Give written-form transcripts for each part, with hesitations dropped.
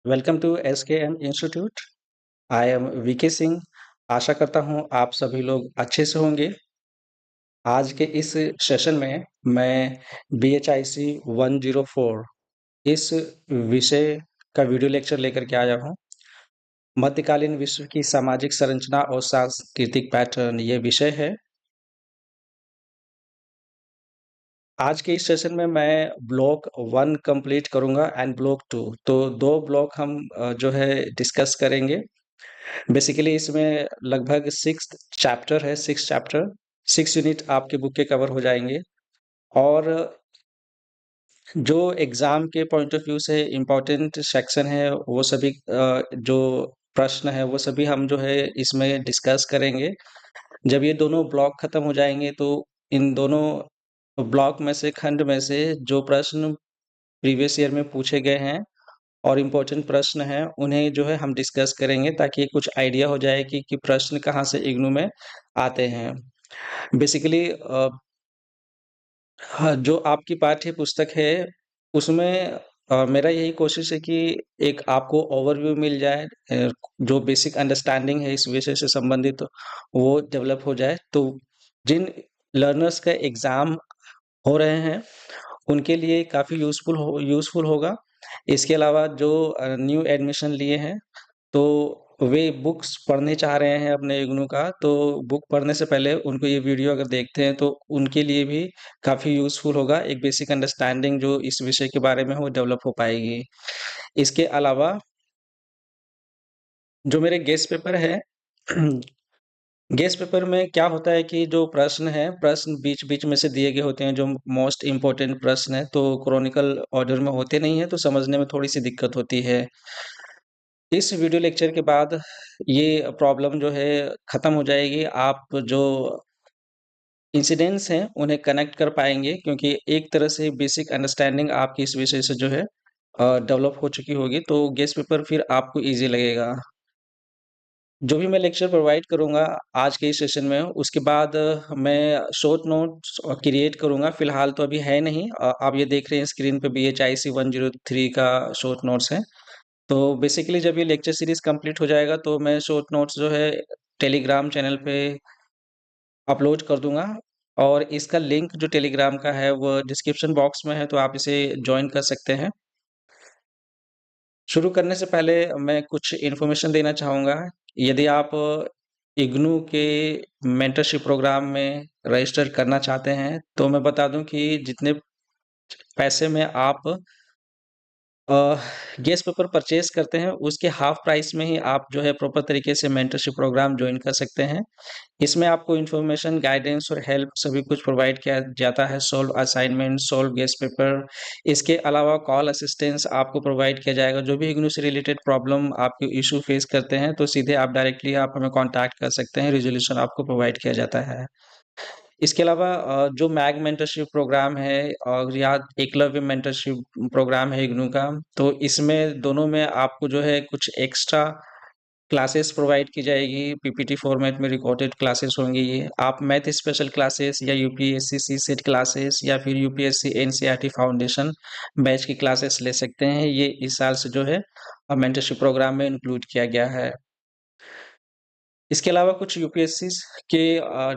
Welcome to SKM institute. I am VK Singh. आशा करता हूँ आप सभी लोग अच्छे से होंगे। आज के इस सेशन में मैं BHIC 104 इस विषय का वीडियो लेक्चर लेकर के आया हूँ। मध्यकालीन विश्व की सामाजिक संरचना और सांस्कृतिक पैटर्न ये विषय है। आज के इस सेशन में मैं ब्लॉक 1 कंप्लीट करूँगा एंड ब्लॉक 2 तो 2 ब्लॉक हम जो है डिस्कस करेंगे। बेसिकली इसमें लगभग 6th चैप्टर है, 6 चैप्टर, 6 यूनिट आपके बुक के कवर हो जाएँगे और जो एग्ज़ाम के पॉइंट ऑफ व्यू से इम्पोर्टेंट सेक्शन है, वो सभी जो प्रश्न है, वो सभी हम जो है इसमें डिस्कस करेंगे। जब ये दोनों ब्लॉक खत्म हो जाएँगे, तो इन दोनों ब्लॉक में से, खंड में से जो प्रश्न प्रीवियस ईयर में पूछे गए हैं और इम्पोर्टेंट प्रश्न हैं, उन्हें जो है हम डिस्कस करेंगे ताकि कुछ आइडिया हो जाए कि प्रश्न कहाँ से इग्नू में आते हैं। बेसिकली हाँ, जो आपकी पाठ्य पुस्तक है, उसमें मेरा यही कोशिश है कि एक आपको ओवरव्यू मिल जाए, जो बेसिक अंडरस्टैंडिंग है इस विषय से संबंधित, वो डेवलप हो जाए। तो जिन लर्नर्स का एग्ज़ाम हो रहे हैं, उनके लिए काफ़ी यूज़फुल होगा। इसके अलावा जो न्यू एडमिशन लिए हैं, तो वे बुक्स पढ़ने चाह रहे हैं अपने इग्नू का, तो बुक पढ़ने से पहले उनको ये वीडियो अगर देखते हैं, तो उनके लिए भी काफ़ी यूज़फुल होगा। एक बेसिक अंडरस्टैंडिंग जो इस विषय के बारे में है, वो डेवलप हो पाएगी। इसके अलावा जो मेरे गेस पेपर है, गेस पेपर में क्या होता है कि जो प्रश्न हैं, प्रश्न बीच-बीच में से दिए गए होते हैं, जो मोस्ट इम्पोर्टेंट प्रश्न हैं, तो क्रोनिकल ऑर्डर में होते नहीं हैं, तो समझने में थोड़ी-सी दिक्कत होती है। इस वीडियो लेक्चर के बाद ये प्रॉब्लम जो है खत्म हो जाएगी। आप जो इंसिडेंट्स हैं, उन्हें कनेक्ट कर पाएँगे क्योंकि एक तरह से बेसिक अंडरस्टैंडिंग आपकी इस विषय से जो है डेवलप हो चुकी होगी, तो गेस पेपर फिर आपको ईज़ी लगेगा। जो भी मैं लेक्चर प्रोवाइड करूँगा आज के इस सेशन में, उसके बाद मैं शॉर्ट नोट्स क्रिएट करूँगा। फ़िलहाल तो अभी है नहीं। आप ये देख रहे हैं स्क्रीन पे BHIC 103 का शॉर्ट नोट्स है। तो बेसिकली जब ये लेक्चर सीरीज़ कंप्लीट हो जाएगा, तो मैं शॉर्ट नोट्स जो है टेलीग्राम चैनल पे अपलोड कर दूँगा और इसका लिंक जो टेलीग्राम का है, वो डिस्क्रिप्शन बॉक्स में है, तो आप इसे जॉइन कर सकते हैं। शुरू करने से पहले मैं कुछ इन्फॉर्मेशन देना चाहूँगा। यदि आप इग्नू के मेंटरशिप प्रोग्राम में रजिस्टर करना चाहते हैं, तो मैं बता दूँ कि जितने पैसे में आप अ, गैस पेपर परचेज़ करते हैं, उसके हाफ़ प्राइस में ही आप जो है प्रॉपर तरीके से मेंटरशिप प्रोग्राम जॉइन कर सकते हैं। इसमें आपको इन्फॉर्मेशन, गाइडेंस और हेल्प सभी कुछ प्रोवाइड किया जाता है। Solve assignment, solve guess paper, इसके अलावा कॉल असिस्टेंस आपको प्रोवाइड किया जाएगा। जो भी इग्नू से रिलेटेड प्रॉब्लम आपके इश्यू फेस करते हैं, तो सीधे आप डायरेक्टली आप हमें कॉन्टैक्ट कर सकते हैं, रिज़ॉल्यूशन आपको प्रोवाइड किया जाता है। इसके अलावा जो मैग मेंटरशिप प्रोग्राम है और या एकलव्य मेंटरशिप प्रोग्राम है इग्नू का, तो इसमें दोनों में आपको जो है कुछ एक्स्ट्रा क्लासेस प्रोवाइड की जाएगी। पीपीटी फॉर्मेट में रिकॉर्डेड क्लासेस होंगी ये। आप मैथ स्पेशल क्लासेस या यूपीएससी सीसेट क्लासेस या फिर यूपीएससी एनसीईआरटी फाउंडेशन बैच की क्लासेस ले सकते हैं। ये इस साल से जो है मेंटरशिप प्रोग्राम में इंक्लूड किया गया है। इसके अलावा कुछ यूपीएससीज़ के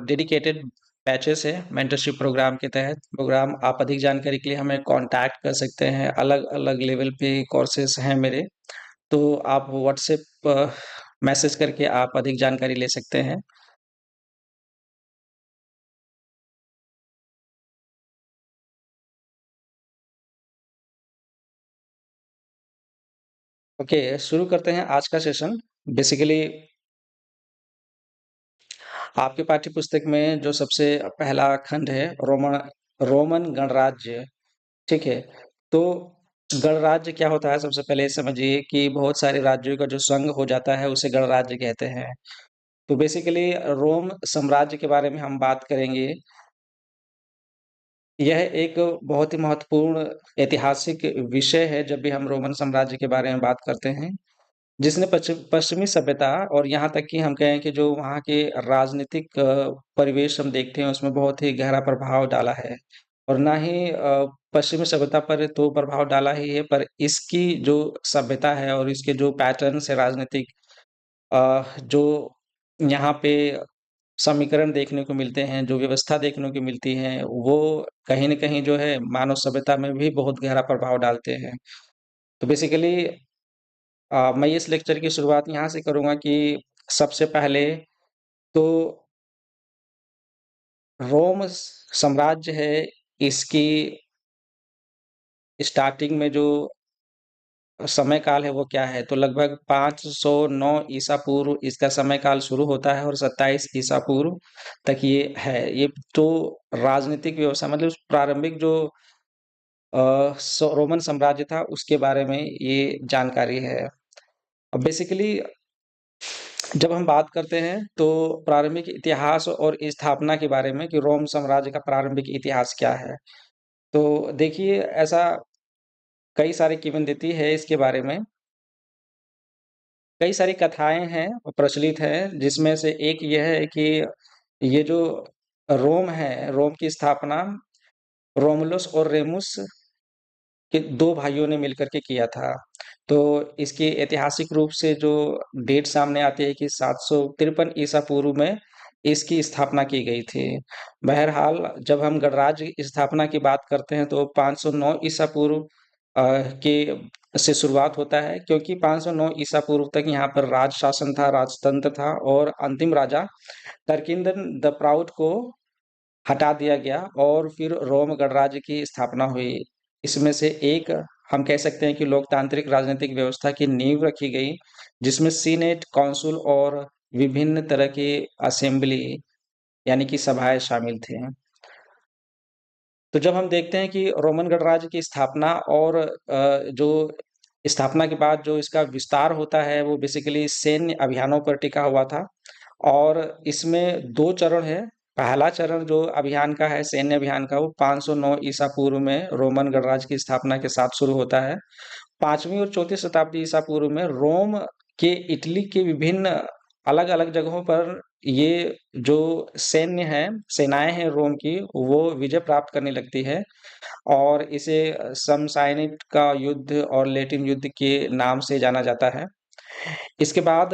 डेडिकेटेड बैचेस हैं मेंटरशिप प्रोग्राम के तहत। प्रोग्राम आप अधिक जानकारी के लिए हमें कॉन्टैक्ट कर सकते हैं। अलग-अलग लेवल पे कोर्सेज़ हैं मेरे, तो आप व्हाट्सएप मैसेज करके आप अधिक जानकारी ले सकते हैं। ओके, शुरू करते हैं आज का सेशन। बेसिकली आपके पाठ्य पुस्तक में जो सबसे पहला खंड है, रोमन गणराज्य, ठीक है? तो गणराज्य क्या होता है, सबसे पहले ये समझिए कि बहुत सारे राज्यों का जो संघ हो जाता है, उसे गणराज्य कहते हैं। तो बेसिकली रोम साम्राज्य के बारे में हम बात करेंगे। यह एक बहुत ही महत्वपूर्ण ऐतिहासिक विषय है जब भी हम रोमन साम्राज्य के बारे में बात करते हैं, जिसने पश्चिमी सभ्यता और यहाँ तक कि हम कहें कि जो वहाँ के राजनीतिक परिवेश हम देखते हैं, उसमें बहुत ही गहरा प्रभाव डाला है। और ना ही पश्चिमी सभ्यता पर तो प्रभाव डाला ही है, पर इसकी जो सभ्यता है और इसके जो पैटर्न्स है राजनीतिक, जो यहाँ पे समीकरण देखने को मिलते हैं, जो व्यवस्था देखने को मिलती है, वो कहीं न कहीं जो है मानव सभ्यता में भी बहुत गहरा प्रभाव डालते हैं। तो बेसिकली मैं इस लेक्चर की शुरुआत यहाँ से करूँगा कि सबसे पहले तो रोम साम्राज्य है, इसकी स्टार्टिंग में जो समय काल है वो क्या है? तो लगभग 509 ईसा पूर्व इसका समय काल शुरू होता है और 27 ईसा पूर्व तक ये है। ये तो राजनीतिक व्यवस्था मतलब प्रारंभिक जो रोमन साम्राज्य था उसके बारे में ये जानकारी है। अब बेसिकली जब हम बात करते हैं तो प्रारंभिक इतिहास और स्थापना के बारे में कि रोम साम्राज्य का प्रारंभिक इतिहास क्या है? तो देखिए ऐसा कई सारी किंवदंती है इसके बारे में। कई सारी कथाएँ हैं और प्रचलित हैं, जिसमें से एक यह है कि ये जो रोम है, रोम की स्थापना रोमुलस और रेमुस के 2 भाइयों ने मिलकर के किया था। तो इसकी ऐतिहासिक रूप से जो डेट सामने आती है कि 753 ईसा पूर्व में इसकी स्थापना की गई थी। बहरहाल जब हम गणराज्य की स्थापना की बात करते हैं तो 509 ईसा पूर्व के से शुरुआत होता है क्योंकि 509 ईसा पूर्व तक यहाँ पर राज शासन था, राजतंत्र था और अंतिम राजा तरकिंदन द प्राउड को हटा दिया गया और फिर रोम गणराज्य की स्थापना हुई। इसमें से एक हम कह सकते हैं कि लोकतांत्रिक राजनीतिक व्यवस्था की नींव रखी गई, जिसमें सीनेट, काउंसिल और विभिन्न तरह की असेंबली यानी कि सभाएँ शामिल थे। तो जब हम देखते हैं कि रोमन गणराज्य की स्थापना और जो स्थापना के बाद जो इसका विस्तार होता है, वो बेसिकली सैन्य अभियानों पर टिका हुआ था और इसमें 2 चरण हैं। पहला चरण जो अभियान का है, सैन्य अभियान का, वो 509 ईसा पूर्व में रोमन गणराज्य की स्थापना के साथ शुरू होता है। 5वीं और 4वीं शताब्दी ईसा पूर्व में रोम के इटली के विभिन्न अलग-अलग जगहों पर ये जो सैन्य है, सेनाएँ हैं रोम की, वो विजय प्राप्त करने लगती है और इसे समसाइनिट का युद्ध और लेटिन युद्ध के नाम से जाना जाता है। इसके बाद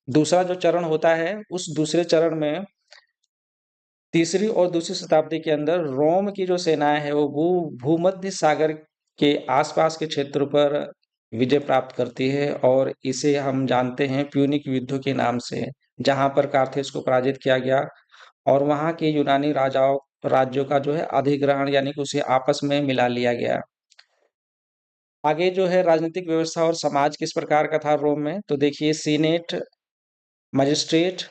दूसरा जो चरण होता है, उस दूसरे चरण में तीसरी और दूसरी शताब्दी के अंदर रोम की जो सेनाएँ हैं, वो भूमध्य सागर के आस-पास के क्षेत्र पर विजय प्राप्त करती है और इसे हम जानते हैं प्यूनिक युद्धों के नाम से, जहाँ पर कार्थेज को पराजित किया गया और वहाँ के यूनानी राज्यों का जो है अधिग्रहण यानी कि उसे आपस में मिला लिया गया। आगे जो है राजनीतिक व्यवस्था और समाज किस प्रकार का था रोम में, तो देखिए सीनेट, मजिस्ट्रेट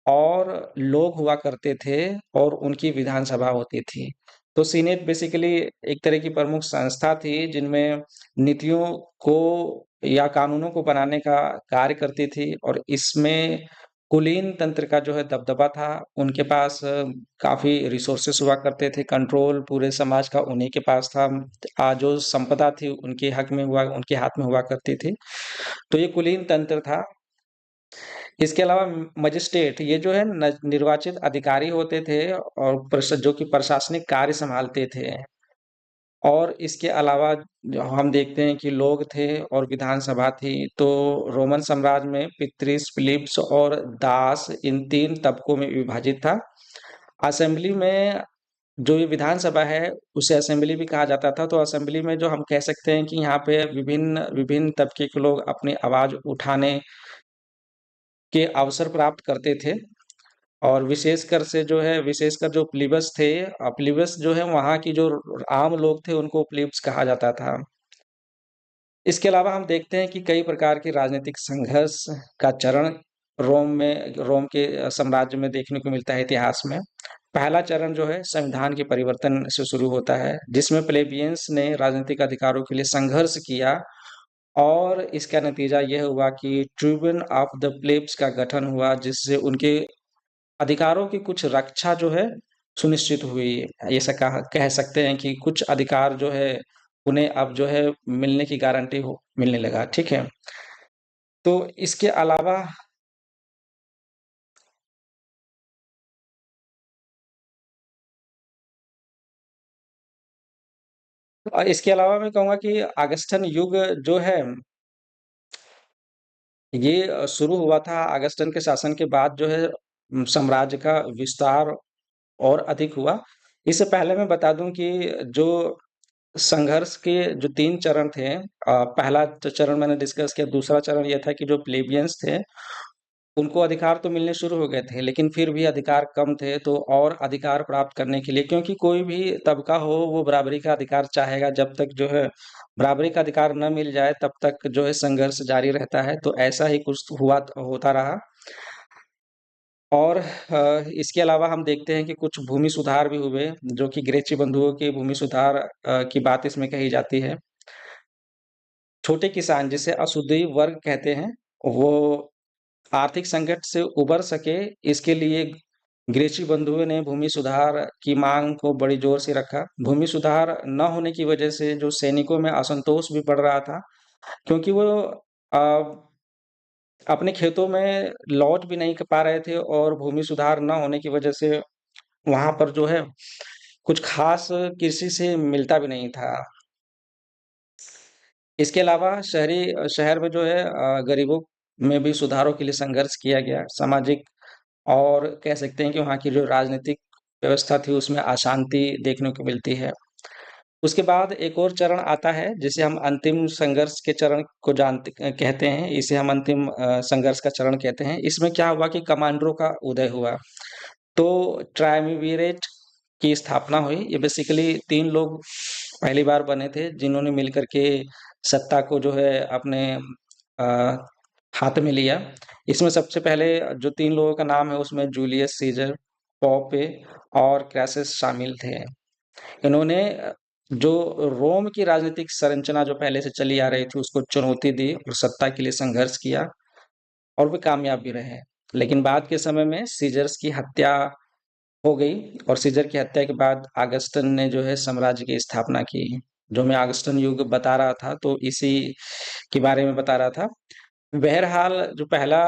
और लोग हुआ करते थे और उनकी विधानसभा होती थी। तो सीनेट बेसिकली एक तरह की प्रमुख संस्था थी जिनमें नीतियों को या कानूनों को बनाने का कार्य करती थी और इसमें कुलीन तंत्र का जो है दबदबा था। उनके पास काफ़ी रिसोर्सेस हुआ करते थे, कंट्रोल पूरे समाज का उन्हीं के पास था। जो संपदा थी उनके हाथ में हुआ करती थी। तो ये कुलीन तंत्र था। इसके अलावा मजिस्ट्रेट ये जो है निर्वाचित अधिकारी होते थे और जो कि प्रशासनिक कार्य संभालते थे और इसके अलावा जो हम देखते हैं कि लोग थे और विधानसभा थी। तो रोमन साम्राज्य में पितृस, प्लीब्स और दास इन 3 तबकों में विभाजित था। असेंबली में जो ये विधानसभा है उसे असेंबली भी कहा जाता था। तो असेंबली में जो हम कह सकते हैं कि यहाँ पे विभिन्न विभिन्न तबके के लोग अपनी आवाज़ उठाने के अवसर प्राप्त करते थे और विशेषकर जो प्लीबस थे, प्लीबस जो है वहाँ की जो आम लोग थे उनको प्लीब्स कहा जाता था। इसके अलावा हम देखते हैं कि कई प्रकार के राजनीतिक संघर्ष का चरण रोम के साम्राज्य में देखने को मिलता है इतिहास में। पहला चरण जो है संविधान के परिवर्तन से शुरू होता है, जिसमें प्लेबियंस ने राजनीतिक अधिकारों के लिए संघर्ष किया और इसका नतीजा यह हुआ कि ट्रिब्यून ऑफ द प्लेब्स का गठन हुआ, जिससे उनके अधिकारों की कुछ रक्षा जो है सुनिश्चित हुई। ऐसा कह सकते हैं कि कुछ अधिकार जो है उन्हें अब जो है मिलने की गारंटी हो मिलने लगा, ठीक है? तो इसके अलावा इसके अलावा मैं कहूँगा कि ऑगस्टन युग जो है, ये शुरू हुआ था ऑगस्टन के शासन के बाद जो है साम्राज्य का विस्तार और अधिक हुआ। इससे पहले मैं बता दूँ कि जो संघर्ष के जो 3 चरण थे, पहला चरण मैंने डिस्कस किया, दूसरा चरण ये था कि जो प्लेबियंस थे, उनको अधिकार तो मिलने शुरू हो गए थे, लेकिन फिर भी अधिकार कम थे, तो और अधिकार प्राप्त करने के लिए, क्योंकि कोई भी तबका हो, वो बराबरी का अधिकार चाहेगा, जब तक जो है बराबरी का अधिकार न मिल जाए, तब तक जो है संघर्ष जारी रहता है। तो ऐसा ही कुछ हुआ होता रहा। और इसके अलावा हम देखते हैं कि कुछ भूमि सुधार भी हुए, जो कि ग्रेची बंधुओं के भूमि सुधार की बात इसमें कही जाती है। छोटे किसान, जिसे असुदवी वर्ग कहते हैं, वो आर्थिक संकट से उबर सके, इसके लिए ग्रेची बंधुओं ने भूमि सुधार की मांग को बड़ी जोर से रखा। भूमि सुधार न होने की वजह से जो सैनिकों में असंतोष भी बढ़ रहा था, क्योंकि वो अ, अपने खेतों में लौट भी नहीं पा रहे थे, और भूमि सुधार न होने की वजह से वहाँ पर जो है कुछ खास कृषि से मिलता भी नहीं था। इसके अलावा शहर में जो है गरीबों में भी सुधारों के लिए संघर्ष किया गया। सामाजिक और कह सकते हैं कि वहाँ की जो राजनीतिक व्यवस्था थी, उसमें अशांति देखने को मिलती है। उसके बाद एक और चरण आता है, जिसे हम अंतिम संघर्ष के चरण को कहते हैं। इसे हम अंतिम संघर्ष का चरण कहते हैं। इसमें क्या हुआ कि कमांडरों का उदय हुआ। तो ट्रायम्विरेट की स्थापना हुई। ये बेसिकली 3 लोग पहली बार बने थे, जिन्होंने मिलकर के सत्ता को जो है अपने अ, हाथ में लिया। इसमें सबसे पहले जो 3 लोगों का नाम है, उसमें जूलियस सीजर, पॉम्पे और क्रैसस शामिल थे। इन्होंने जो रोम की राजनीतिक संरचना जो पहले से चली आ रही थी, उसको चुनौती दी और सत्ता के लिए संघर्ष किया, और वे कामयाब भी रहे। लेकिन बाद के समय में सीजर्स की हत्या हो गई, और सीजर की हत्या के बाद ऑगस्टन ने जो है साम्राज्य की स्थापना की। जो मैं ऑगस्टन युग बता रहा था, तो इसी के बारे में बता रहा था। बहरहाल जो पहला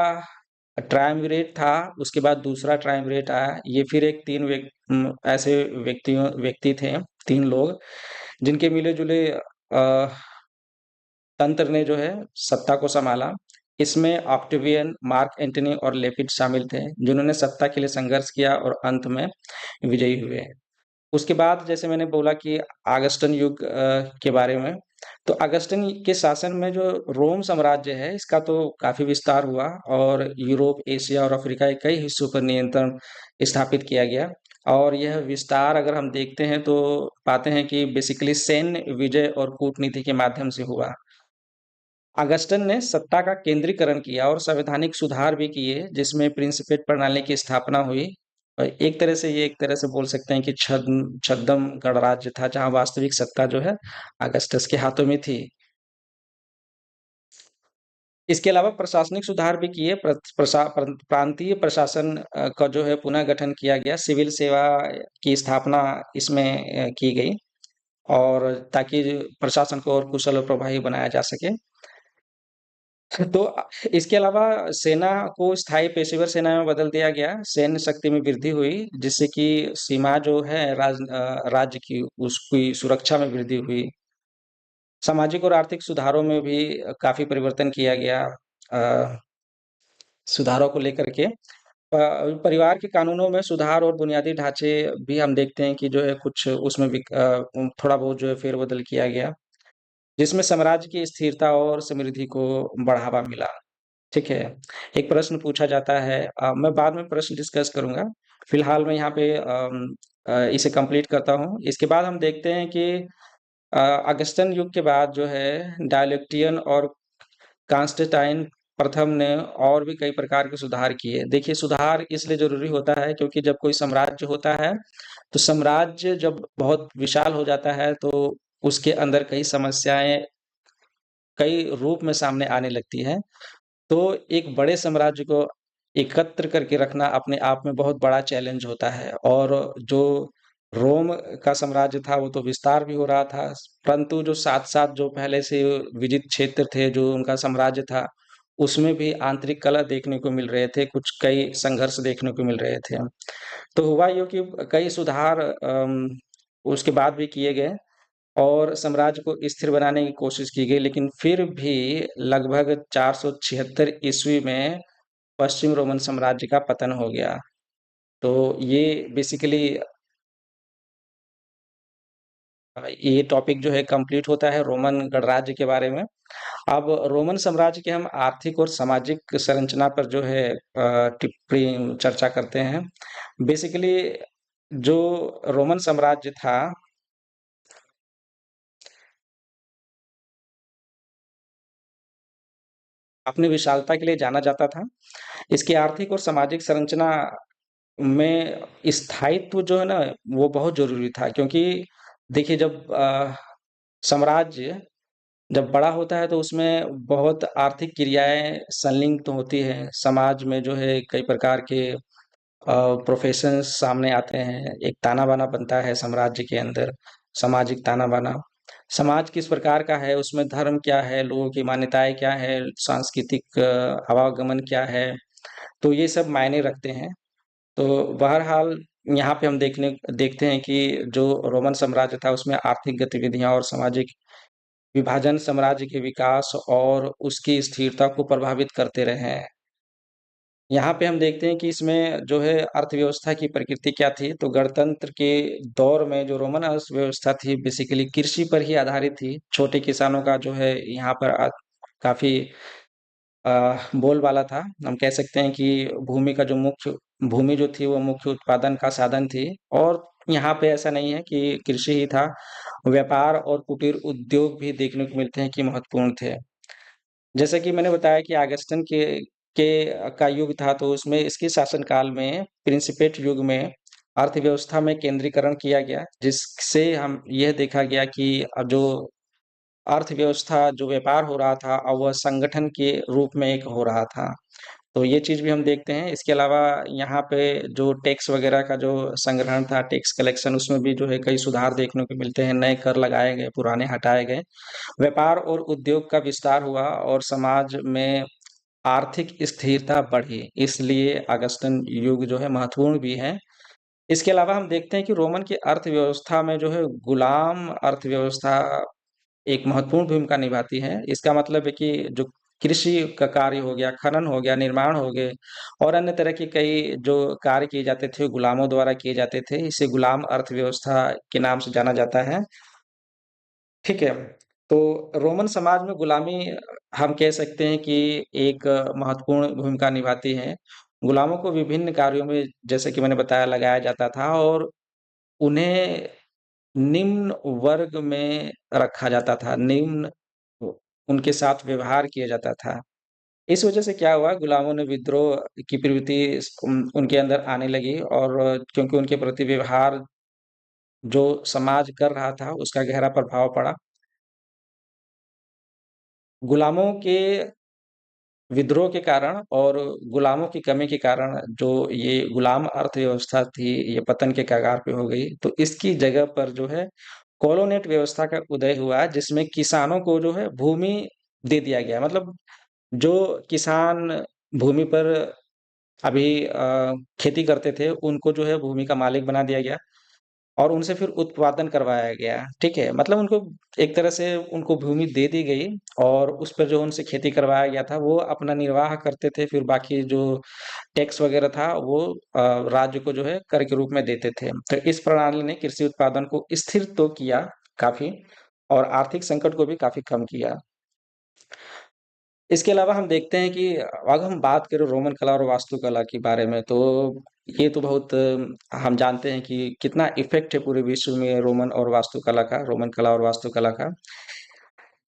ट्रायम्विरेट था, उसके बाद दूसरा ट्रायम्विरेट आया। ये फिर एक ऐसे व्यक्ति थे, 3 लोग, जिनके मिले-जुले तंत्र ने जो है सत्ता को सँभाला। इसमें ऑक्टेवियन, मार्क एंटनी और लेपिड शामिल थे, जिन्होंने सत्ता के लिए संघर्ष किया और अंत में विजयी हुए। उसके बाद जैसे मैंने बोला कि ऑगस्टन युग के बारे में, तो ऑगस्टन के शासन में जो रोम साम्राज्य है, इसका तो काफ़ी विस्तार हुआ, और यूरोप, एशिया और अफ्रीका के कई हिस्सों पर नियंत्रण स्थापित किया गया। और यह विस्तार अगर हम देखते हैं, तो पाते हैं कि बेसिकली सैन्य विजय और कूटनीति के माध्यम से हुआ। ऑगस्टन ने सत्ता का केंद्रीकरण किया और संवैधानिक सुधार भी किए, जिसमें प्रिंसिपेट प्रणाली की स्थापना हुई। एक तरह से बोल सकते हैं कि छद्म गणराज्य था, जहाँ वास्तविक सत्ता जो है ऑगस्टस के हाथों में थी। इसके अलावा प्रशासनिक सुधार भी किए। प्रांतीय प्रशासन का जो है पुनः गठन किया गया। सिविल सेवा की स्थापना इसमें की गई, और ताकि प्रशासन को और कुशल और प्रभावी बनाया जा सके। तो इसके अलावा सेना को स्थायी पेशेवर सेना में बदल दिया गया। सैन्य शक्ति में वृद्धि हुई, जिससे कि सीमा जो है राज्य की, उसकी सुरक्षा में वृद्धि हुई। सामाजिक और आर्थिक सुधारों में भी काफ़ी परिवर्तन किया गया। अ, सुधारों को लेकर के परिवार के कानूनों में सुधार और बुनियादी ढाँचे भी हम देखते हैं कि जो है कुछ उसमें भी थोड़ा बहुत जो है फेर-बदल किया गया, जिसमें साम्राज्य की स्थिरता और समृद्धि को बढ़ावा मिला। ठीक है। एक प्रश्न पूछा जाता है, मैं बाद में प्रश्न डिस्कस करूँगा। फिलहाल मैं यहाँ पे इसे कंप्लीट करता हूँ। इसके बाद हम देखते हैं कि ऑगस्टन युग के बाद जो है डायलेक्टियन और कॉन्स्टेंटाइन प्रथम ने और भी कई प्रकार के सुधार किए। देखिए, सुधार इसलिए ज़रूरी होता है, क्योंकि जब कोई साम्राज्य होता है, तो साम्राज्य जब बहुत विशाल हो जाता है, तो उसके अंदर कई समस्याएँ कई रूप में सामने आने लगती हैं। तो एक बड़े साम्राज्य को एकत्र करके रखना अपने आप में बहुत बड़ा चैलेंज होता है, और जो रोम का साम्राज्य था, वो तो विस्तार भी हो रहा था, परंतु जो साथ-साथ जो पहले से विजित क्षेत्र थे, जो उनका साम्राज्य था, उसमें भी आंतरिक कलह देखने को मिल रहे थे, कुछ कई संघर्ष देखने को मिल रहे थे। तो हुआ यूँ कि कई सुधार उसके बाद भी किए गए। और साम्राज्य को स्थिर बनाने की कोशिश की गई, लेकिन फिर भी लगभग 476 ईस्वी में पश्चिम रोमन साम्राज्य का पतन हो गया। तो ये बेसिकली ये टॉपिक जो है कंप्लीट होता है रोमन गणराज्य के बारे में। अब रोमन साम्राज्य के हम आर्थिक और सामाजिक संरचना पर जो है टिप्पणी चर्चा करते हैं। बेसिकली जो रोमन साम्राज्य था, अपनी विशालता के लिए जाना जाता था। इसकी आर्थिक और सामाजिक संरचना में स्थायित्व जो है ना, वो बहुत ज़रूरी था, क्योंकि देखिए जब साम्राज्य जब बड़ा होता है तो उसमें बहुत आर्थिक क्रियाएँ संलिग्न तो होती हैं। समाज में जो है कई प्रकार के प्रोफ़ेशंस सामने आते हैं। एक ताना-बाना बनता है साम्राज्य के अंदर, सामाजिक ताना-बाना। समाज किस प्रकार का है, उसमें धर्म क्या है, लोगों की मान्यताएँ क्या हैं, सांस्कृतिक आवागमन क्या है, तो ये सब मायने रखते हैं। तो बहरहाल यहाँ पे हम देखते हैं कि जो रोमन साम्राज्य था उसमें आर्थिक गतिविधियाँ और सामाजिक विभाजन साम्राज्य के विकास और उसकी स्थिरता को प्रभावित करते रहे हैं। यहाँ पे हम देखते हैं कि इसमें जो है अर्थव्यवस्था की प्रकृति क्या थी, तो गणतंत्र के दौर में जो रोमन अर्थव्यवस्था थी बेसिकली कृषि पर ही आधारित थी। छोटे किसानों का जो है यहाँ पर काफ़ी बोलबाला था। हम कह सकते हैं कि भूमि जो थी वो मुख्य उत्पादन का साधन थी, और यहाँ पे ऐसा नहीं है कि कृषि ही था, व्यापार और कुटीर उद्योग भी देखने को मिलते हैं कि महत्वपूर्ण थे। जैसा कि मैंने बताया कि ऑगस्टन का युग था, तो उसमें इसके शासनकाल में प्रिंसिपेट युग में अर्थव्यवस्था में केंद्रीकरण किया गया, जिससे हम यह देखा गया कि अब जो अर्थव्यवस्था जो व्यापार हो रहा था, अब वह संगठन के रूप में एक हो रहा था। तो ये चीज़ भी हम देखते हैं। इसके अलावा यहाँ पे जो टैक्स वगैरह का जो संग्रहण था, टैक्स कलेक्शन, उसमें भी जो है कई सुधार देखने को मिलते हैं। नए कर लगाए गए, पुराने हटाए गए। व्यापार और उद्योग का विस्तार हुआ और समाज में आर्थिक स्थिरता बढ़ी, इसलिए ऑगस्टन युग जो है महत्वपूर्ण भी है। इसके अलावा हम देखते हैं कि रोमन की अर्थव्यवस्था में जो है गुलाम अर्थव्यवस्था एक महत्वपूर्ण भूमिका निभाती है। इसका मतलब है कि जो कृषि का कार्य हो गया, खनन हो गया, निर्माण हो गए और अन्य तरह के कई जो कार्य किए जाते थे, गुलामों द्वारा किए जाते थे। इसे गुलाम अर्थव्यवस्था के नाम से जाना जाता है। ठीक है। तो रोमन समाज में गुलामी हम कह सकते हैं कि एक महत्वपूर्ण भूमिका निभाती है। गुलामों को विभिन्न कार्यों में, जैसे कि मैंने बताया, लगाया जाता था और उन्हें निम्न वर्ग में रखा जाता था। उ उनके साथ व्यवहार किया जाता था। इस वजह से क्या हुआ, गुलामों ने विद्रोह की प्रवृत्ति उनके अंदर आने लगी, और क्योंकि उनके प्रति व्यवहार जो समाज कर रहा था, उसका गहरा प्रभाव पड़ा। गुलामों के विद्रोह के कारण और गुलामों की कमी के कारण जो ये गुलाम अर्थव्यवस्था थी, ये पतन के कगार पे हो गई। तो इसकी जगह पर जो है कॉलोनेट व्यवस्था का उदय हुआ, जिसमें किसानों को जो है भूमि दे दिया गया। मतलब जो किसान भूमि पर अभी खेती करते थे, उनको जो है भूमि का मालिक बना दिया गया और उनसे फिर उत्पादन करवाया गया, ठीक है? मतलब उनको एक तरह से उनको भूमि दे दी गई और उस पर जो उनसे खेती करवाया गया था, वो अपना निर्वाह करते थे। फिर बाकी जो टैक्स वगैरह था, वो राज्य को जो है कर के रूप में देते थे। तो इस प्रणाली ने कृषि उत्पादन को स्थिर तो किया काफ़ी, और आर्थिक संकट को भी काफ़ी कम किया। इसके अलावा हम देखते हैं कि अगर हम बात करें रोमन कला और वास्तुकला के बारे में, तो ये तो बहुत हम जानते हैं कि कितना इफ़ेक्ट है पूरे विश्व में रोमन कला और वास्तुकला का।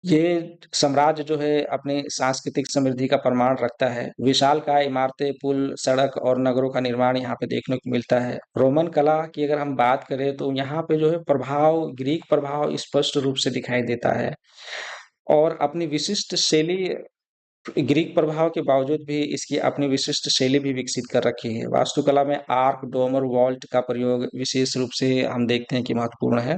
ये साम्राज्य जो है अपनी सांस्कृतिक समृद्धि का प्रमाण रखता है। विशालकाय इमारतें, पुल, सड़क और नगरों का निर्माण यहाँ पे देखने को मिलता है। रोमन कला की अगर हम बात करें तो यहाँ पे जो है ग्रीक प्रभाव स्पष्ट रूप से दिखाई देता है, और अपनी विशिष्ट शैली ग्रीक प्रभाव के बावजूद भी इसकी अपनी विशिष्ट शैली भी विकसित कर रखी है। वास्तुकला में आर्क, डोमर, वॉल्ट का प्रयोग विशेष रूप से हम देखते हैं कि महत्वपूर्ण है।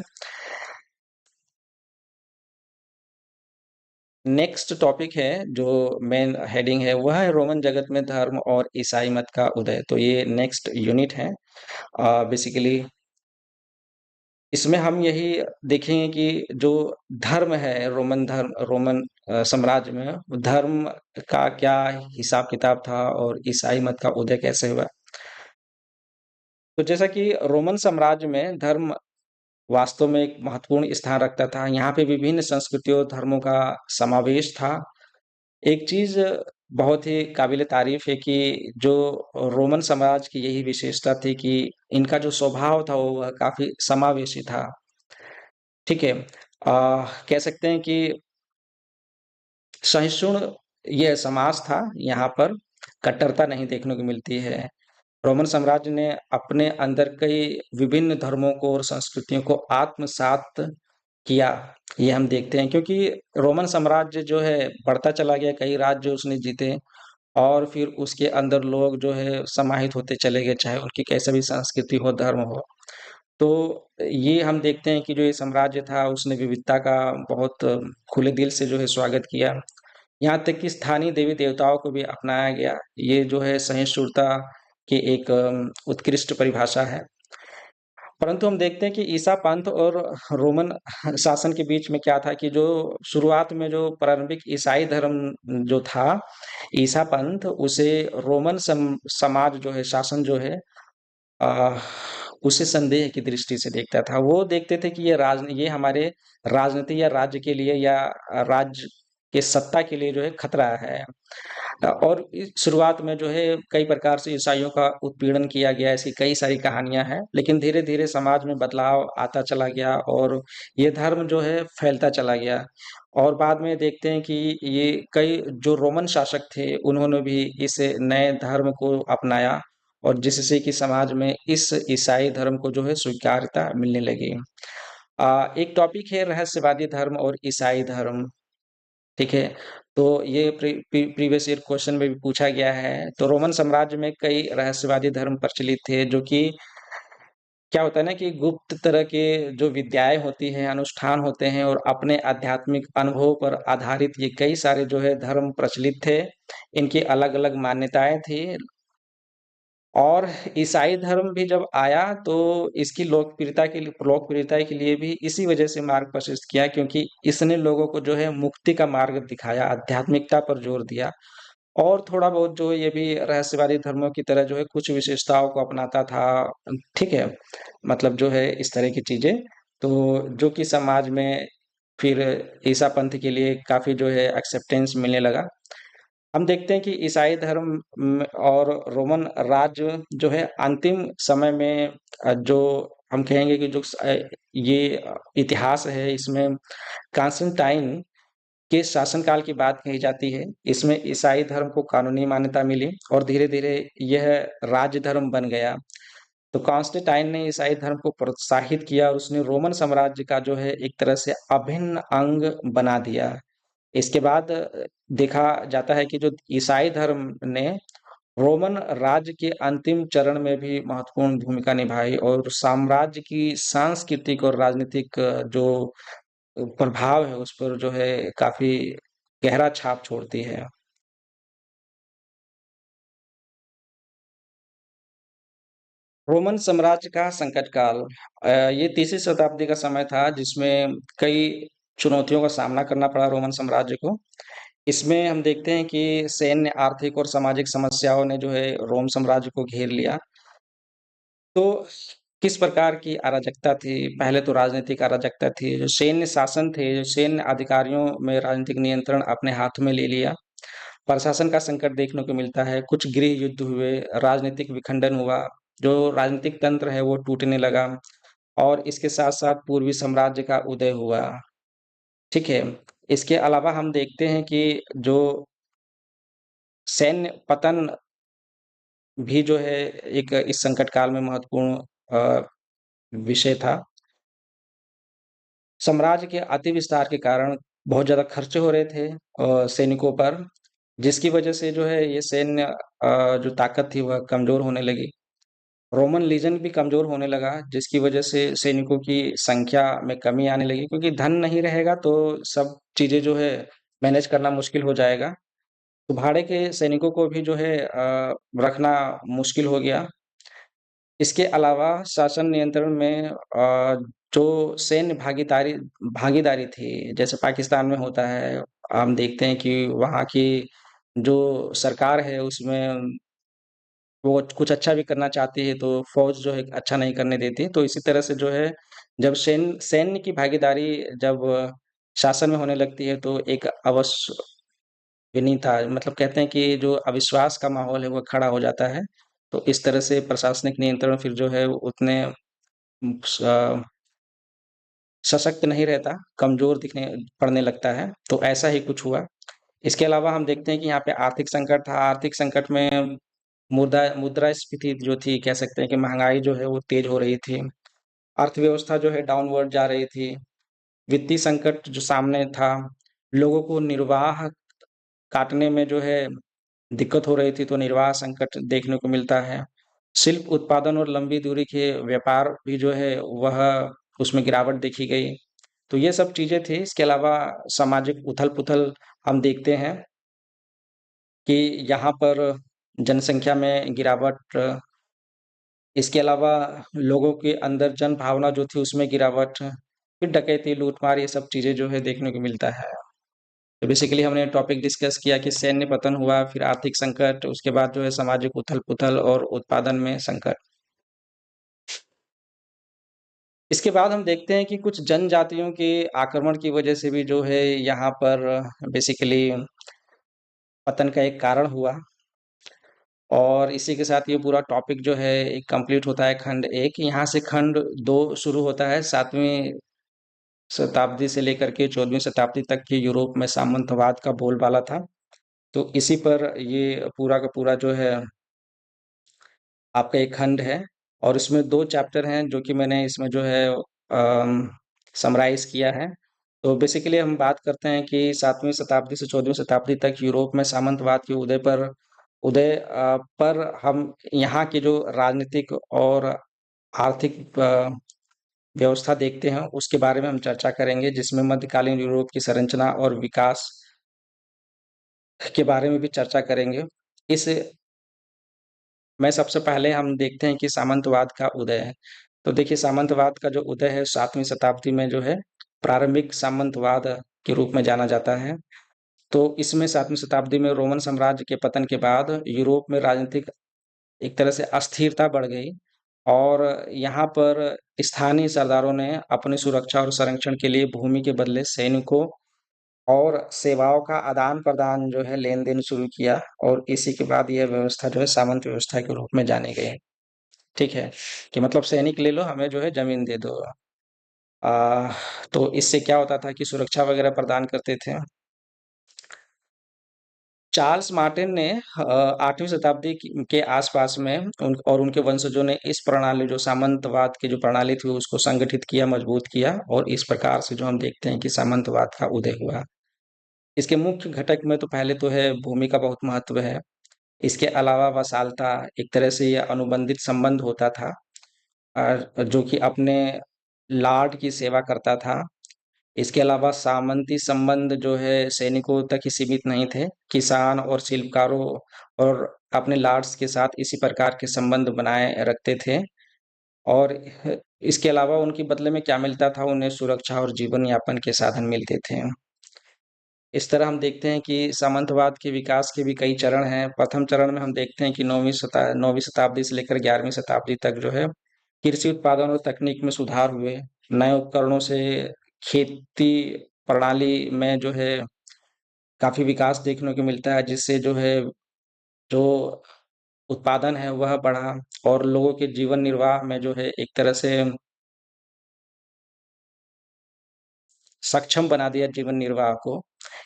नेक्स्ट टॉपिक है, जो मेन हेडिंग है, वह है रोमन जगत में धर्म और ईसाई मत का उदय। तो ये नेक्स्ट यूनिट है। बेसिकली इसमें हम यही देखेंगे कि जो धर्म है, रोमन साम्राज्य में धर्म का क्या हिसाब-किताब था और ईसाई मत का उदय कैसे हुआ। तो जैसा कि रोमन साम्राज्य में धर्म वास्तव में एक महत्वपूर्ण स्थान रखता था। यहाँ पे विभिन्न संस्कृतियों, धर्मों का समावेश था। एक चीज़ बहुत ही काबिल-ए-तारीफ़ है कि जो रोमन साम्राज्य की यही विशेषता थी कि इनका जो स्वभाव था वो काफ़ी समावेशी था। ठीक है। कह सकते हैं कि सहिष्णु ये समाज था, यहाँ पर कट्टरता नहीं देखने को मिलती है। रोमन साम्राज्य ने अपने अंदर कई विभिन्न धर्मों को और संस्कृतियों को आत्मसात किया, ये हम देखते हैं क्योंकि रोमन साम्राज्य जो है बढ़ता चला गया, कई राज्य उसने जीते और फिर उसके अंदर लोग जो है समाहित होते चले गए, चाहे उनकी कैसा भी संस्कृति हो, धर्म हो। तो ये हम देखते हैं कि जो ये साम्राज्य था उसने विविधता का बहुत खुले दिल से जो है स्वागत किया। यहाँ तक कि स्थानीय देवी-देवताओं को भी अपनाया गया। ये जो है सहिष्णुता की एक उत्कृष्ट परिभाषा है। परंतु हम देखते हैं कि ईसा पंथ और रोमन शासन के बीच में क्या था कि जो शुरुआत में जो प्रारंभिक ईसाई धर्म जो था, ईसा पंथ उसे रोमन समाज जो है, शासन जो है अ, उसे संदेह की दृष्टि से देखता था। वो देखते थे कि ये हमारे राजनीति या राज्य के लिए या राज्य के सत्ता के लिए जो है खतरा है। और इस शुरुआत में जो है कई प्रकार से ईसाइयों का उत्पीड़न किया गया, ऐसी कई सारी कहानियाँ हैं। लेकिन धीरे-धीरे समाज में बदलाव आता चला गया और ये धर्म जो है फैलता चला गया। और बाद में देखते हैं कि ये कई जो रोमन शासक थे, उन्होंने भी इस नए धर्म को अपनाया और जिससे कि समाज में इस ईसाई धर्म को जो है स्वीकार्यता मिलने लगी। एक टॉपिक है रहस्यवादी धर्म और ईसाई धर्म, ठीक है? तो ये प्रीवियस ईयर क्वेश्चन में भी पूछा गया है। तो रोमन साम्राज्य में कई रहस्यवादी धर्म प्रचलित थे, जो कि क्या होता है ना कि गुप्त तरह के जो विद्याएँ होती हैं, अनुष्ठान होते हैं और अपने आध्यात्मिक अनुभव पर आधारित ये कई सारे जो है धर्म प्रचलित थे। इनकी अलग-अलग मान्यताएँ थी और ईसाई धर्म भी जब आया तो इसकी लोकप्रियता के लिए भी इसी वजह से मार्ग प्रशस्त किया क्योंकि इसने लोगों को जो है मुक्ति का मार्ग दिखाया, आध्यात्मिकता पर जोर दिया और थोड़ा बहुत जो है ये भी रहस्यवादी धर्मों की तरह जो है कुछ विशेषताओं को अपनाता था, ठीक है? मतलब जो है इस तरह की चीज़ें, तो जो कि समाज में फिर ईसा पंथ के लिए काफ़ी जो है एक्सेप्टेंस मिलने लगा। हम देखते हैं कि ईसाई धर्म और रोमन राज्य जो है अंतिम समय में जो हम कहेंगे कि ये इतिहास है इसमें कॉन्स्टेंटाइन के शासनकाल की बात कही जाती है। इसमें ईसाई धर्म को कानूनी मान्यता मिली और धीरे-धीरे यह राज्य धर्म बन गया। तो कॉन्स्टेंटाइन ने ईसाई धर्म को प्रोत्साहित किया और उसने रोमन साम्राज्य का जो है एक तरह से अभिन्न अंग बना दिया। इसके बाद देखा जाता है कि जो ईसाई धर्म ने रोमन राज्य के अंतिम चरण में भी महत्वपूर्ण भूमिका निभाई और साम्राज्य की सांस्कृतिक और राजनीतिक जो प्रभाव है उस पर जो है काफ़ी गहरा छाप छोड़ती है। रोमन साम्राज्य का संकट काल ये तीसरी शताब्दी का समय था जिसमें कई चुनौतियों का सामना करना पड़ा रोमन साम्राज्य को। इसमें हम देखते हैं कि सैन्य, आर्थिक और सामाजिक समस्याओं ने जो है रोम साम्राज्य को घेर लिया। तो किस प्रकार की अराजकता थी? पहले तो राजनीतिक अराजकता थी, जो सैन्य शासन थे, जो सैन्य अधिकारियों में राजनीतिक नियंत्रण अपने हाथ में ले लिया। प्रशासन का संकट देखने को मिलता है, कुछ गृह युद्ध हुए, राजनीतिक विखंडन हुआ, जो राजनीतिक तंत्र है वो टूटने लगा और इसके साथ-साथ पूर्वी साम्राज्य का उदय हुआ, ठीक है? इसके अलावा हम देखते हैं कि जो सैन्य पतन भी जो है एक इस संकट काल में महत्वपूर्ण विषय था। साम्राज्य के अति विस्तार के कारण बहुत ज़्यादा खर्चे हो रहे थे सैनिकों पर, जिसकी वजह से जो है ये सैन्य जो ताकत थी वह कमज़ोर होने लगी। रोमन लीजन भी कमज़ोर होने लगा, जिसकी वजह से सैनिकों की संख्या में कमी आने लगी क्योंकि धन नहीं रहेगा तो सब चीज़ें जो है मैनेज करना मुश्किल हो जाएगा। तो भाड़े के सैनिकों को भी जो है रखना मुश्किल हो गया। इसके अलावा शासन नियंत्रण में जो सैन्य भागीदारी थी, जैसे पाकिस्तान में होता है, हम देखते हैं कि वहाँ की जो सरकार है उसमें वो कुछ अच्छा भी करना चाहती है तो फ़ौज जो है अच्छा नहीं करने देती। तो इसी तरह से जो है जब सैन्य की भागीदारी जब शासन में होने लगती है तो एक विनीता मतलब कहते हैं कि जो अविश्वास का माहौल है वो खड़ा हो जाता है। तो इस तरह से प्रशासनिक नियंत्रण फिर जो है वो उतने स सशक्त नहीं रहता, कमज़ोर दिखने पड़ने लगता है, तो ऐसा ही कुछ हुआ। इसके अलावा हम देखते हैं कि यहाँ पे आर्थिक संकट था, आर्थिक संकट में मुद्रास्फीति जो थी कह सकते हैं कि महँगाई जो है वो तेज़ हो रही थी। अर्थव्यवस्था जो है डाउनवर्ड जा रही थी। वित्तीय संकट जो सामने था, लोगों को निर्वाह काटने में जो है दिक्कत हो रही थी, तो निर्वाह संकट देखने को मिलता है। शिल्प उत्पादन और लंबी दूरी के व्यापार भी जो है वह उसमें गिरावट देखी गई। तो ये सब चीज़ें थी, इसके अलावा सामाजिक उथल-पुथल हम देखते हैं कि यहाँ पर जनसंख्या में गिरावट, इसके अलावा लोगों के अंदर जन भावना जो थी उसमें गिरावट, फिर डकैती, लूटमार ये सब चीज़ें जो है देखने को मिलता है। तो बेसिकली हमने टॉपिक डिस्कस किया कि सैन्य पतन हुआ, फिर आर्थिक संकट, उसके बाद जो है सामाजिक उथल-पुथल और उत्पादन में संकट। इसके बाद हम देखते हैं कि कुछ जनजातियों के आक्रमण की वजह से भी जो है यहाँ पर बेसिकली पतन का एक कारण हुआ और इसी के साथ ये पूरा टॉपिक जो है एक कंप्लीट होता है खंड 1। यहाँ से खंड 2 शुरू होता है 7वीं शताब्दी से लेकर के 14वीं शताब्दी तक के यूरोप में सामंतवाद का बोलबाला था। तो इसी पर ये पूरा का पूरा जो है आपका एक खंड है और इसमें 2 चैप्टर हैं जो कि मैंने इसमें जो है समराइज़ किया है। तो बेसिकली हम बात करते हैं कि 7वीं शताब्दी से 14वीं शताब्दी तक यूरोप में सामंतवाद के पर हम यहाँ की जो राजनीतिक और आर्थिक व्यवस्था देखते हैं, उसके बारे में हम चर्चा करेंगे, जिसमें मध्यकालीन यूरोप की संरचना और विकास के बारे में भी चर्चा करेंगे। इस में सबसे पहले हम देखते हैं कि सामंतवाद का उदय है। तो देखिए सामंतवाद का जो उदय है 7वीं शताब्दी में जो है प्रारंभिक सामंतवाद के रूप में जाना जाता है। तो इसमें 7वीं शताब्दी में रोमन साम्राज्य के पतन के बाद यूरोप में राजनीतिक एक तरह से अस्थिरता बढ़ गई और यहाँ पर स्थानीय सरदारों ने अपनी सुरक्षा और संरक्षण के लिए भूमि के बदले सैनिकों और सेवाओं का आदान-प्रदान जो है लेन-देन शुरू किया और इसी के बाद यह व्यवस्था जो है सामंत व्यवस्था के रूप में जानी गई। ठीक है? कि मतलब सैनिक ले लो, हमें जो है ज़मीन दे दो। तो इससे क्या होता था कि सुरक्षा वगैरह प्रदान करते थे। चार्ल्स मार्टिन ने 8वीं शताब्दी के आसपास में उनके वंशजों ने इस प्रणाली जो सामंतवाद की जो प्रणाली थी उसको संगठित किया, मजबूत किया और इस प्रकार से जो हम देखते हैं कि सामंतवाद का उदय हुआ। इसके मुख्य घटक में तो पहले तो है भूमि का बहुत महत्व है। इसके अलावा वसालता एक तरह से ये अनुबंधित संबंध होता था जो कि अपने लॉर्ड की सेवा करता था। इसके अलावा सामंती संबंध जो है सैनिकों तक ही सीमित नहीं थे। किसान और शिल्पकारों और अपने लॉर्ड्स के साथ इसी प्रकार के संबंध बनाए रखते थे और इसके अलावा उनके बदले में क्या मिलता था, उन्हें सुरक्षा और जीवन यापन के साधन मिलते थे। इस तरह हम देखते हैं कि सामंतवाद के विकास के भी कई चरण हैं। प्रथम चरण में हम देखते हैं कि 9वीं शताब्दी से लेकर 11वीं शताब्दी तक जो है कृषि उत्पादन और तकनीक में सुधार हुए। नए उपकरणों से खेती प्रणाली में जो है काफ़ी विकास देखने को मिलता है, जिससे जो है जो उत्पादन है वह बढ़ा और लोगों के जीवन निर्वाह में जो है एक तरह से सक्षम बना दिया जीवन निर्वाह को।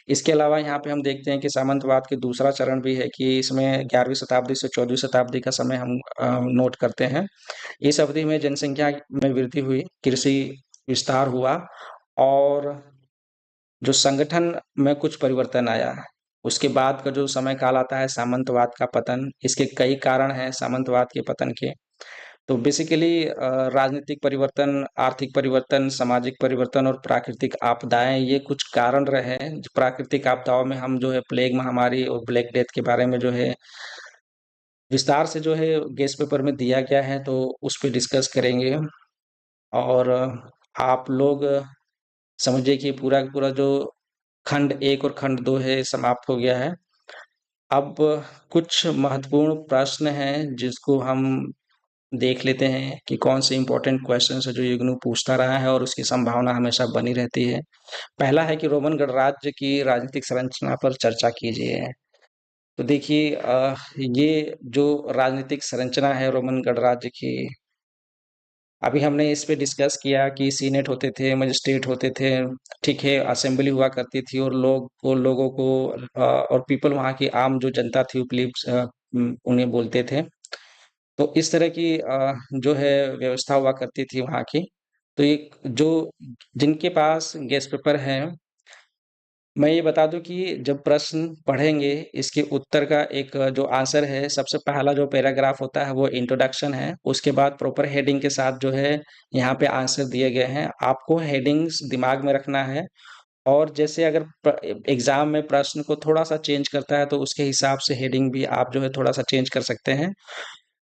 इसके अलावा यहाँ पे हम देखते हैं कि सामंतवाद के दूसरा चरण भी है कि इसमें 11वीं शताब्दी से 14वीं शताब्दी का समय हम नोट करते हैं। इस अवधि में जनसंख्या में वृद्धि हुई, कृषि विस्तार हुआ और जो संगठन में कुछ परिवर्तन आया। उसके बाद का जो समय काल आता है सामंतवाद का पतन, इसके कई कारण हैं सामंतवाद के पतन के। तो बेसिकली राजनीतिक परिवर्तन, आर्थिक परिवर्तन, सामाजिक परिवर्तन और प्राकृतिक आपदाएँ ये कुछ कारण रहे हैं। प्राकृतिक आपदाओं में हम जो है प्लेग महामारी और ब्लैक डेथ के बारे में जो है विस्तार से जो है गेस्ट पेपर में दिया गया है तो उस पे डिस्कस करेंगे। और आप लोग समझिए कि पूरा का पूरा जो खंड 1 और खंड 2 है समाप्त हो गया है। अब कुछ महत्वपूर्ण प्रश्न हैं जिसको हम देख लेते हैं कि कौन से इम्पोर्टेंट क्वेश्चंस है जो इग्नू पूछता रहा है और उसकी संभावना हमेशा बनी रहती है। पहला है कि रोमन गणराज्य की राजनीतिक संरचना पर चर्चा कीजिए। तो देखिए ये जो राजनीतिक संरचना है रोमन गणराज्य की, अभी हमने इस पे डिस्कस किया कि सीनेट होते थे, मजिस्ट्रेट होते थे, ठीक है, असेंबली हुआ करती थी और लोगों को और पीपल वहाँ की आम जो जनता थी प्लीब्स उन्हें बोलते थे। तो इस तरह की जो है व्यवस्था हुआ करती थी वहाँ की। तो एक जो जिनके पास गेस्ट पेपर है, मैं ये बता दूं कि जब प्रश्न पढ़ेंगे इसके उत्तर का एक जो आंसर है, सबसे पहला जो पैराग्राफ होता है वो इंट्रोडक्शन है। उसके बाद प्रॉपर हेडिंग के साथ जो है यहाँ पे आंसर दिए गए हैं। आपको हेडिंग्स दिमाग में रखना है और जैसे अगर एग्जाम में प्रश्न को थोड़ा सा चेंज करता है तो उसके हिसाब से हेडिंग भी आप जो है थोड़ा सा चेंज कर सकते हैं।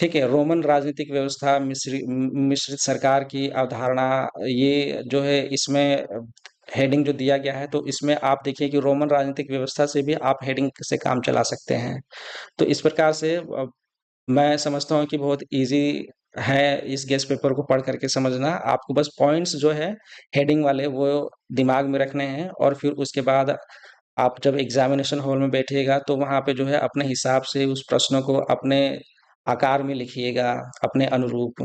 ठीक है, रोमन राजनीतिक व्यवस्था मिश्रित सरकार की अवधारणा, ये जो है इसमें हेडिंग जो दिया गया है तो इसमें आप देखिए कि रोमन राजनीतिक व्यवस्था से भी आप हेडिंग से काम चला सकते हैं। तो इस प्रकार से मैं समझता हूँ कि बहुत इजी है इस गेस्ट पेपर को पढ़ करके समझना। आपको बस पॉइंट्स जो है हेडिंग वाले वो दिमाग में रखने हैं और फिर उसके बाद आप जब एग्जामिनेशन हॉल में बैठिएगा तो वहाँ पे जो है अपने हिसाब से उस प्रश्नों को अपने आकार में लिखिएगा, अपने अनुरूप।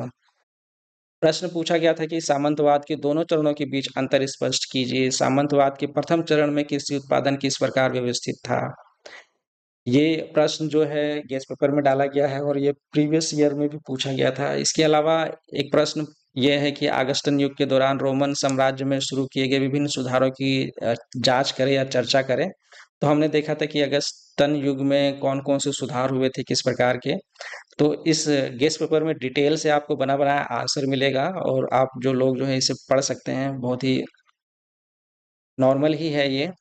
प्रश्न पूछा गया था कि सामंतवाद के दोनों चरणों के बीच अंतर स्पष्ट कीजिए। सामंतवाद के प्रथम चरण में कृषि उत्पादन किस प्रकार व्यवस्थित था? ये प्रश्न जो है गेस्ट पेपर में डाला गया है और ये प्रीवियस ईयर में भी पूछा गया था। इसके अलावा एक प्रश्न ये है कि ऑगस्टन युग के दौरान रोमन साम्राज्य में शुरू किए गए विभिन्न सुधारों की जांच करें या चर्चा करें। तो हमने देखा था कि ऑगस्टन युग में कौन-कौन से सुधार हुए थे, किस प्रकार के। तो इस गेस्ट पेपर में डिटेल से आपको बना बनाया आंसर मिलेगा और आप जो लोग जो है इसे पढ़ सकते हैं। बहुत ही नॉर्मल ही है ये।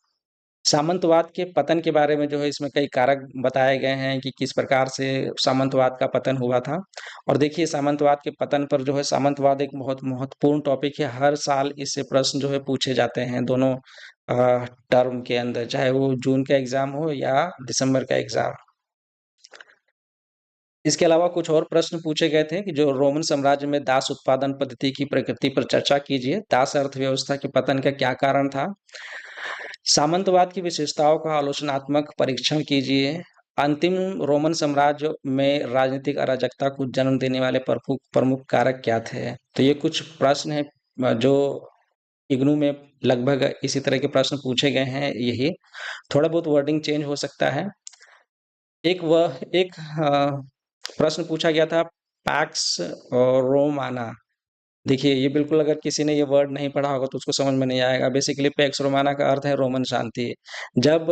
सामंतवाद के पतन के बारे में जो है इसमें कई कारक बताए गए हैं कि किस प्रकार से सामंतवाद का पतन हुआ था। और देखिए सामंतवाद के पतन पर जो है, सामंतवाद एक बहुत महत्वपूर्ण टॉपिक है। हर साल इससे प्रश्न जो है पूछे जाते हैं दोनों टर्म के अंदर, चाहे वो जून का एग्जाम हो या दिसंबर का एग्जाम। इसके अलावा कुछ और प्रश्न पूछे गए थे कि जो रोमन साम्राज्य में दास उत्पादन पद्धति की प्रकृति पर चर्चा कीजिए। दास अर्थव्यवस्था के पतन का क्या कारण था? सामंतवाद की विशेषताओं का आलोचनात्मक परीक्षण कीजिए। अंतिम रोमन साम्राज्य में राजनीतिक अराजकता को जन्म देने वाले प्रमुख प्रमुख कारक क्या थे? तो ये कुछ प्रश्न हैं जो इग्नू में लगभग इसी तरह के प्रश्न पूछे गए हैं। यही थोड़ा बहुत वर्डिंग चेंज हो सकता है। एक प्रश्न पूछा गया था, पैक्स रोमाना। देखिए ये बिल्कुल अगर किसी ने ये वर्ड नहीं पढ़ा होगा तो उसको समझ में नहीं आएगा। बेसिकली पैक्स रोमाना का अर्थ है रोमन शांति। जब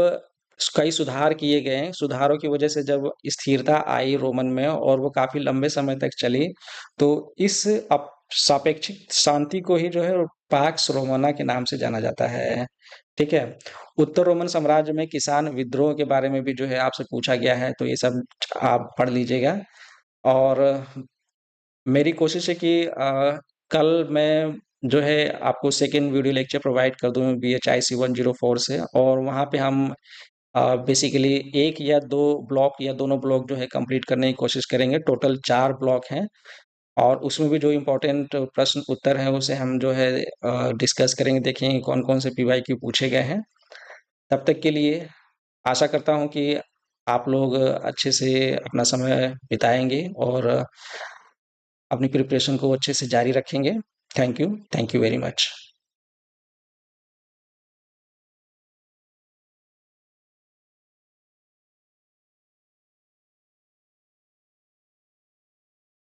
कई सुधार किए गए, सुधारों की वजह से जब स्थिरता आई रोमन में और वो काफी लंबे समय तक चली, तो इस सापेक्षिक शांति को ही जो है पैक्स रोमाना के नाम से जाना जाता है। ठीक है। उत्तर रोमन साम्राज्य में किसान विद्रोह के बारे में भी जो है आपसे पूछा गया है, तो ये सब आप पढ़ लीजिएगा। और मेरी कोशिश है कि कल मैं जो है आपको सेकंड वीडियो लेक्चर प्रोवाइड कर दूँ BHIC 104 से, और वहाँ पे हम बेसिकली एक या दो ब्लॉक या दोनों ब्लॉक जो है कंप्लीट करने की कोशिश करेंगे। टोटल 4 ब्लॉक हैं और उसमें भी जो इम्पोर्टेंट प्रश्न उत्तर हैं उसे हम जो है डिस्कस करेंगे, देखेंगे कौन-कौन से PYQ पूछे गए हैं। तब तक के लिए आशा करता हूँ कि आप लोग अच्छे से अपना समय बिताएँगे और अपनी प्रिपरेशन को अच्छे से जारी रखेंगे। Thank you very much.